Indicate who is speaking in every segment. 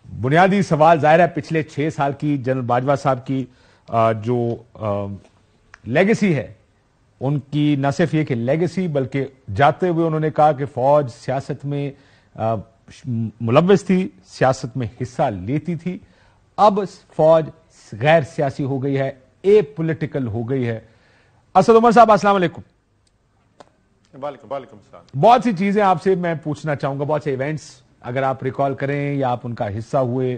Speaker 1: بنیادی سوال ظاہر ہے پچھلے 6 سال کی جنرل باجوہ صاحب کی جو لیگیسی ہے، ان کی نہ صرف یہ کہ لیگیسی بلکہ جاتے ہوئے انہوں نے کہا کہ فوج سیاست میں ملوث تھی، سیاست میں حصہ لیتی تھی، اب فوج غیر سیاسی ہو گئی ہے، اے پولیٹیکل ہو گئی ہے۔ اسد عمر صاحب السلام علیکم۔
Speaker 2: وعلیکم السلام۔
Speaker 1: بہت سی چیزیں آپ سے میں پوچھنا چاہوں گا، بہت سے ایونٹس اگر آپ ریکال کریں یا آپ ان کا حصہ ہوئے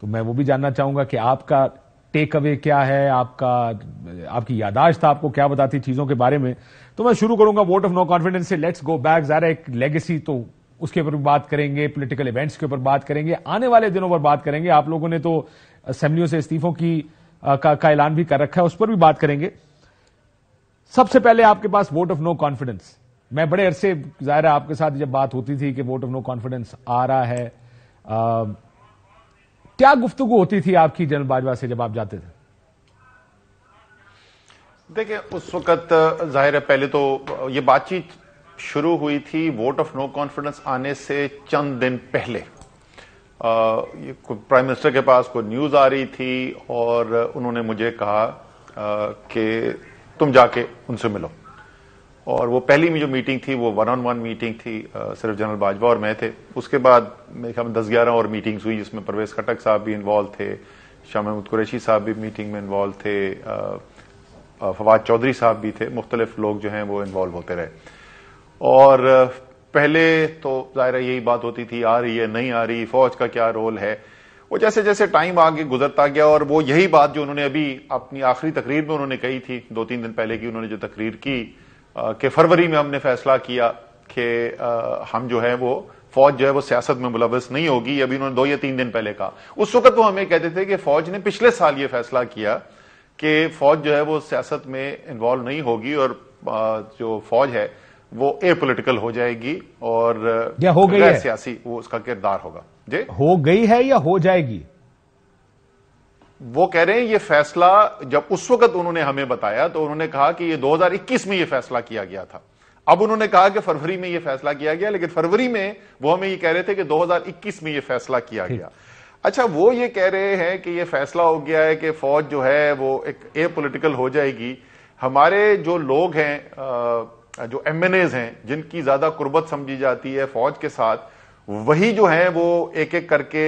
Speaker 1: تو میں وہ بھی جاننا چاہوں گا کہ آپ کا ٹیک اوے کیا ہے، آپ کی یادداشت آپ کو کیا بتاتی چیزوں کے بارے میں۔ تو میں شروع کروں گا ووٹ آف نو کانفیڈنس سے۔ لیٹس گو بیک، ظاہر ایک لیگیسی تو اس کے اوپر بھی بات کریں گے، پولیٹیکل ایونٹس کے اوپر بات کریں گے، آنے والے دنوں پر بات کریں گے۔ آپ لوگوں نے تو اسمبلیوں سے استعفوں کا اعلان بھی کر رکھا ہے، اس پر بھی بات کریں گے۔ سب سے پہلے آپ کے پاس ووٹ آف نو کانفیڈنس، میں بڑے عرصے ظاہر ہے آپ کے ساتھ جب بات ہوتی تھی کہ ووٹ آف نو کانفیڈنس آ رہا ہے، کیا گفتگو ہوتی تھی آپ کی جنرل باجوہ سے جب آپ جاتے تھے؟
Speaker 2: دیکھیں اس وقت ظاہر ہے پہلے تو یہ بات چیت شروع ہوئی تھی ووٹ آف نو کانفیڈنس آنے سے چند دن پہلے۔ پرائم منسٹر کے پاس کوئی نیوز آ رہی تھی اور انہوں نے مجھے کہا کہ تم جا کے ان سے ملو، اور وہ پہلی جو میٹنگ تھی وہ 1-on-1 میٹنگ تھی، صرف جنرل باجوہ اور میں تھے۔ اس کے بعد میرے خیال میں 10-11 اور میٹنگز ہوئی جس میں پرویز خٹک صاحب بھی انوالو تھے، شاہ محمود قریشی صاحب بھی میٹنگ میں انوالو تھے، فواد چودھری صاحب بھی تھے، مختلف لوگ جو ہیں وہ انوالو ہوتے رہے۔ اور پہلے تو ظاہر یہی بات ہوتی تھی آ رہی ہے نہیں آ رہی، فوج کا کیا رول ہے۔ وہ جیسے جیسے ٹائم آگے گزرتا گیا، اور وہ یہی بات جو انہوں نے ابھی اپنی آخری تقریر میں انہوں نے کہی تھی 2-3 دن پہلے کی، انہوں نے جو تقریر کی کہ فروری میں ہم نے فیصلہ کیا کہ ہم جو ہے وہ فوج جو ہے وہ سیاست میں ملوث نہیں ہوگی، ابھی انہوں نے 2 یا 3 دن پہلے کہا۔ اس وقت وہ ہمیں کہتے تھے کہ فوج نے پچھلے سال یہ فیصلہ کیا کہ فوج جو ہے وہ سیاست میں انوالو نہیں ہوگی، اور جو فوج ہے وہ اے پولیٹیکل ہو جائے گی اور غیر سیاسی وہ اس کا کردار ہوگا۔ جی
Speaker 1: ہو گئی ہے یا ہو جائے گی؟
Speaker 2: وہ کہہ رہے ہیں یہ فیصلہ جب اس وقت انہوں نے ہمیں بتایا تو انہوں نے کہا کہ یہ 2021 میں یہ فیصلہ کیا گیا تھا۔ اب انہوں نے کہا کہ فروری میں یہ فیصلہ کیا گیا، لیکن فروری میں وہ ہمیں یہ کہہ رہے تھے کہ 2021 میں یہ فیصلہ کیا گیا۔ اچھا، وہ یہ کہہ رہے ہیں کہ یہ فیصلہ ہو گیا ہے کہ فوج جو ہے وہ ایک اے پولیٹیکل ہو جائے گی۔ ہمارے جو لوگ ہیں، جو ایم این ایز ہیں جن کی زیادہ قربت سمجھی جاتی ہے فوج کے ساتھ، وہی جو ہیں وہ ایک ایک کر کے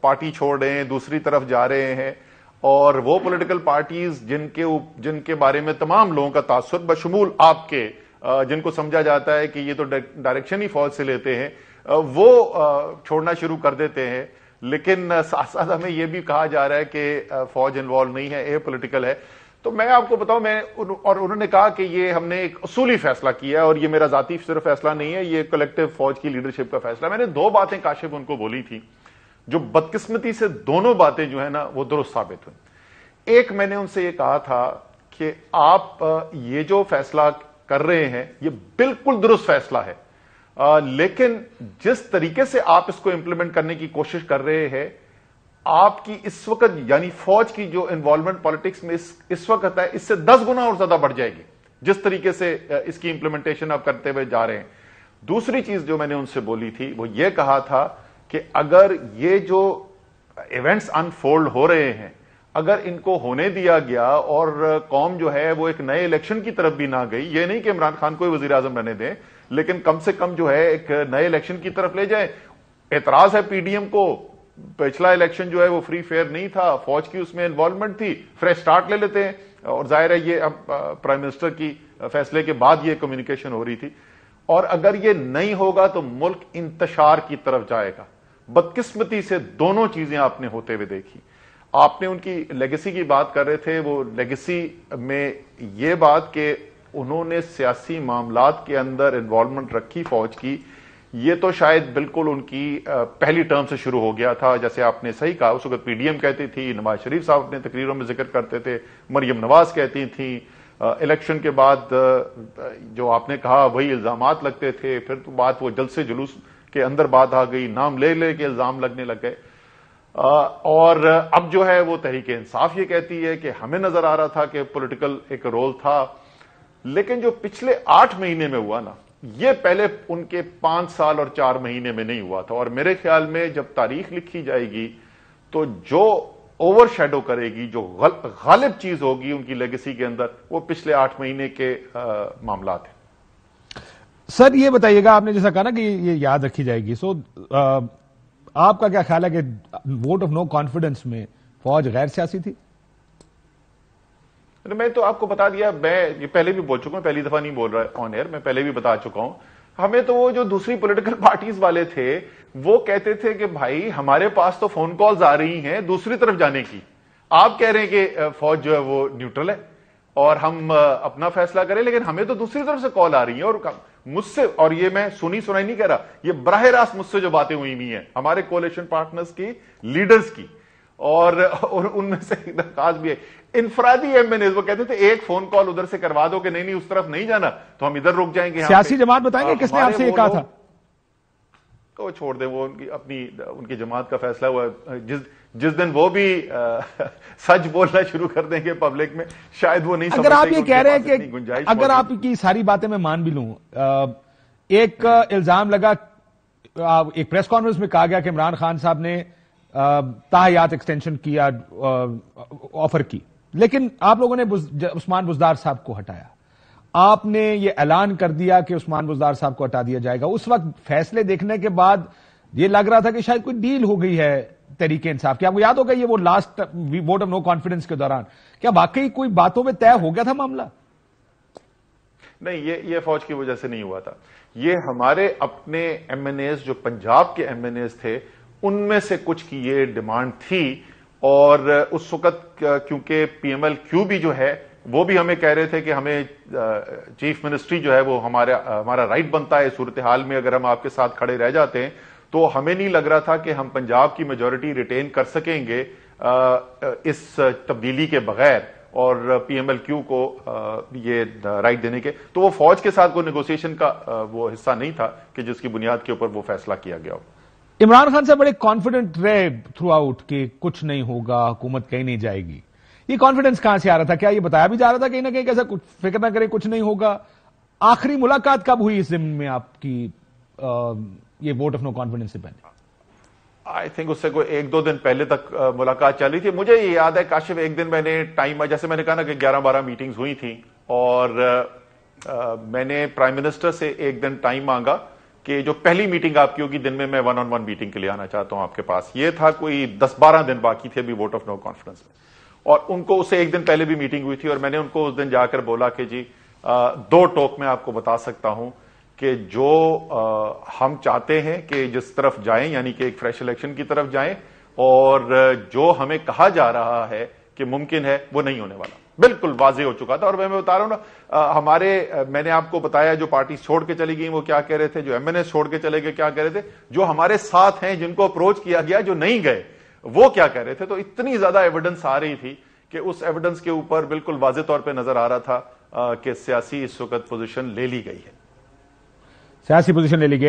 Speaker 2: پارٹی چھوڑ رہے ہیں، دوسری طرف جا رہے ہیں، اور وہ پولیٹیکل پارٹیز جن کے بارے میں تمام لوگوں کا تاثر بشمول آپ کے، جن کو سمجھا جاتا ہے کہ یہ تو ڈائریکشن ہی فوج سے لیتے ہیں، وہ چھوڑنا شروع کر دیتے ہیں۔ لیکن ساتھ ساتھ ہمیں یہ بھی کہا جا رہا ہے کہ فوج انوالو نہیں ہے، اے پولیٹیکل ہے۔ تو میں آپ کو بتاؤں، اور انہوں نے کہا کہ یہ ہم نے ایک اصولی فیصلہ کیا ہے، اور یہ میرا ذاتی صرف فیصلہ نہیں ہے، یہ کلیکٹیو فوج کی لیڈرشپ کا فیصلہ۔ میں نے 2 باتیں کاشف ان کو بولی تھی، جو بدقسمتی سے دونوں باتیں جو ہے نا وہ درست ثابت ہوئی۔ ایک میں نے ان سے یہ کہا تھا کہ آپ یہ جو فیصلہ کر رہے ہیں یہ بالکل درست فیصلہ ہے، لیکن جس طریقے سے آپ اس کو امپلیمنٹ کرنے کی کوشش کر رہے ہیں، آپ کی اس وقت یعنی فوج کی جو انوالومنٹ پالیٹکس میں اس وقت ہے، اس سے 10 گنا اور زیادہ بڑھ جائے گی جس طریقے سے اس کی امپلیمنٹیشن آپ کرتے ہوئے جا رہے ہیں۔ دوسری چیز جو میں نے ان سے بولی تھی وہ یہ کہا تھا کہ اگر یہ جو ایونٹس انفولڈ ہو رہے ہیں اگر ان کو ہونے دیا گیا اور قوم جو ہے وہ ایک نئے الیکشن کی طرف بھی نہ گئی، یہ نہیں کہ عمران خان کو وزیر اعظم رہنے دیں، لیکن کم سے کم جو ہے ایک نئے الیکشن کی طرف لے جائیں۔ اعتراض ہے پی ڈی ایم کو، پچھلا الیکشن جو ہے وہ فری فیئر نہیں تھا، فوج کی اس میں انوالومنٹ تھی، فریش سٹارٹ لے لیتے ہیں، اور ظاہر ہے یہ اب پرائم منسٹر کی فیصلے کے بعد یہ کمیونیکیشن ہو رہی تھی، اور اگر یہ نہیں ہوگا تو ملک انتشار کی طرف جائے گا۔ بدقسمتی سے دونوں چیزیں آپ نے ہوتے ہوئے دیکھی۔ آپ نے ان کی لیگیسی کی بات کر رہے تھے، وہ لیگیسی میں یہ بات کہ انہوں نے سیاسی معاملات کے اندر انوالومنٹ رکھی فوج کی، یہ تو شاید بالکل ان کی پہلی ٹرم سے شروع ہو گیا تھا۔ جیسے آپ نے صحیح کہا، اس وقت پی ڈی ایم کہتی تھی، نواز شریف صاحب اپنے تقریروں میں ذکر کرتے تھے، مریم نواز کہتی تھیں، الیکشن کے بعد جو آپ نے کہا وہی الزامات لگتے تھے، پھر تو بات وہ جلد سے جلوس کے اندر بات آ گئی، نام لے لے کے الزام لگنے لگ گئے، اور اب جو ہے وہ تحریک انصاف یہ کہتی ہے کہ ہمیں نظر آ رہا تھا کہ پولیٹیکل ایک رول تھا، لیکن جو پچھلے 8 مہینے میں ہوا نا یہ پہلے ان کے 5 سال اور 4 مہینے میں نہیں ہوا تھا، اور میرے خیال میں جب تاریخ لکھی جائے گی تو جو اوور شیڈو کرے گی، جو غالب چیز ہوگی ان کی لیگیسی کے اندر، وہ پچھلے 8 مہینے کے معاملات ہیں۔
Speaker 1: سر یہ بتائیے گا، آپ نے جیسا کہا نا کہ یہ یاد رکھی جائے گی، سو آپ کا کیا خیال ہے کہ ووٹ آف نو کانفیڈنس میں فوج غیر سیاسی تھی؟
Speaker 2: میں تو آپ کو بتا دیا، میں یہ پہلے بھی بول چکا ہوں، پہلی دفعہ نہیں بول رہا آن ایئر، میں پہلے بھی بتا چکا ہوں۔ ہمیں تو وہ جو دوسری پولیٹیکل پارٹیز والے تھے وہ کہتے تھے کہ بھائی ہمارے پاس تو فون کالز آ رہی ہیں دوسری طرف جانے کی، آپ کہہ رہے ہیں کہ فوج جو ہے وہ نیوٹرل ہے اور ہم اپنا فیصلہ کریں، لیکن ہمیں تو دوسری طرف سے کال آ رہی ہے، اور مجھ سے، اور یہ میں سنائی نہیں کہہ رہا، یہ براہ راست مجھ سے جو باتیں ہوئی ہیں ہمارے کولیشن پارٹنرز کی، لیڈرز کی، اور ان میں سے ایک درخواست بھی ہے انفرادی ایم این ایز، وہ کہتے تھے ایک فون کال ادھر سے کروا دو کہ نہیں اس طرف نہیں جانا تو ہم ادھر رک جائیں گے۔
Speaker 1: سیاسی جماعت بتائیں گے کس نے آپ سے یہ کہا تھا؟
Speaker 2: تو چھوڑ دیں، وہ ان کی جماعت کا فیصلہ ہوا، جس دن وہ بھی سچ بولنا شروع کر دیں گے پبلک میں، شاید وہ نہیں سمجھتے۔
Speaker 1: اگر آپ یہ کہہ رہے ہیں کہ اگر آپ کی ساری باتیں میں مان بھی لوں، ایک الزام لگا، ایک پریس کانفرنس میں کہا گیا کہ عمران خان صاحب نے تاحیات ایکسٹینشن کیا، آفر کی، لیکن آپ لوگوں نے عثمان بزدار صاحب کو ہٹایا، آپ نے یہ اعلان کر دیا کہ عثمان بزدار صاحب کو ہٹا دیا جائے گا۔ اس وقت فیصلے دیکھنے کے بعد یہ لگ رہا تھا کہ شاید کوئی ڈیل ہو گئی ہے تحریک انصاف کی، آپ کو یاد ہوگا یہ وہ last vote of no confidence کے دوران، کیا واقعی کوئی باتوں میں طے ہو گیا تھا معاملہ؟
Speaker 2: نہیں، یہ فوج کی وجہ سے نہیں ہوا تھا، یہ ہمارے اپنے ایم این ایز جو پنجاب کے ایم این ایز تھے ان میں سے کچھ کی یہ ڈیمانڈ تھی، اور اس وقت کیونکہ پی ایم ایل کیو بھی جو ہے وہ بھی ہمیں کہہ رہے تھے کہ ہمیں چیف منسٹری جو ہے وہ ہمارا رائٹ بنتا ہے، صورتحال میں اگر ہم آپ کے ساتھ کھڑے رہ جاتے ہیں تو ہمیں نہیں لگ رہا تھا کہ ہم پنجاب کی میجورٹی ریٹین کر سکیں گے اس تبدیلی کے بغیر، اور پی ایم ایل کیو کو یہ رائٹ دینے کے، تو وہ فوج کے ساتھ کوئی نیگوسیشن کا وہ حصہ نہیں تھا کہ جس کی بنیاد کے اوپر وہ فیصلہ کیا گیا ہو۔
Speaker 1: عمران خان صاحب بڑے کانفیڈنٹ رہے تھرو آؤٹ کہ کچھ نہیں ہوگا، حکومت کہیں نہیں جائے گی، یہ کانفیڈنس کہاں سے آ رہا تھا؟ کیا یہ بتایا بھی جا رہا تھا کہیں نہ کہیں ایسا فکر نہ کرے کچھ نہیں ہوگا؟ آخری ملاقات کب ہوئی اس ضمن میں آپ کی یہ ووٹ آف نو کانفیڈنس سے پہلے؟
Speaker 2: آئی تھنک اس سے کوئی 1-2 دن پہلے تک ملاقات چل رہی تھی، مجھے یہ یاد ہے کاشف ایک دن میں نے ٹائم، جیسے میں نے کہا نا کہ 11-12 میٹنگز ہوئی تھیں، اور میں نے پرائم منسٹر سے ایک دن ٹائم مانگا کہ جو پہلی میٹنگ آپ کی ہوگی دن میں 1-on-1 میٹنگ کے لیے آنا چاہتا ہوں آپ کے پاس۔ یہ تھا کوئی 10-12 دن باقی تھے ابھی ووٹ آف نو کانفیڈنس میں، اور ان کو اس سے ایک دن پہلے بھی میٹنگ ہوئی تھی، اور میں نے ان کو اس دن جا کر بولا کہ جی 2 ٹوک میں آپ کو بتا سکتا ہوں کہ جو ہم چاہتے ہیں کہ جس طرف جائیں، یعنی کہ ایک فریش الیکشن کی طرف جائیں، اور جو ہمیں کہا جا رہا ہے کہ ممکن ہے وہ نہیں ہونے والا، بالکل واضح ہو چکا تھا۔ اور میں بتا رہا ہوں نا، میں نے آپ کو بتایا جو پارٹیز چھوڑ کے چلی گئی وہ کیا کہہ رہے تھے، جو ایم این ایس چھوڑ کے چلے گئے کیا کہہ رہے تھے، جو ہمارے ساتھ ہیں جن کو اپروچ کیا گیا جو نہیں گئے وہ کیا کہہ رہے تھے۔ تو اتنی زیادہ ایویڈنس آ رہی تھی کہ اس ایویڈنس کے اوپر بالکل واضح طور پہ نظر آ رہا تھا کہ سیاسی اس وقت پوزیشن لے لی گئی ہے،
Speaker 1: سیاسی پوزیشن لے لی گئی۔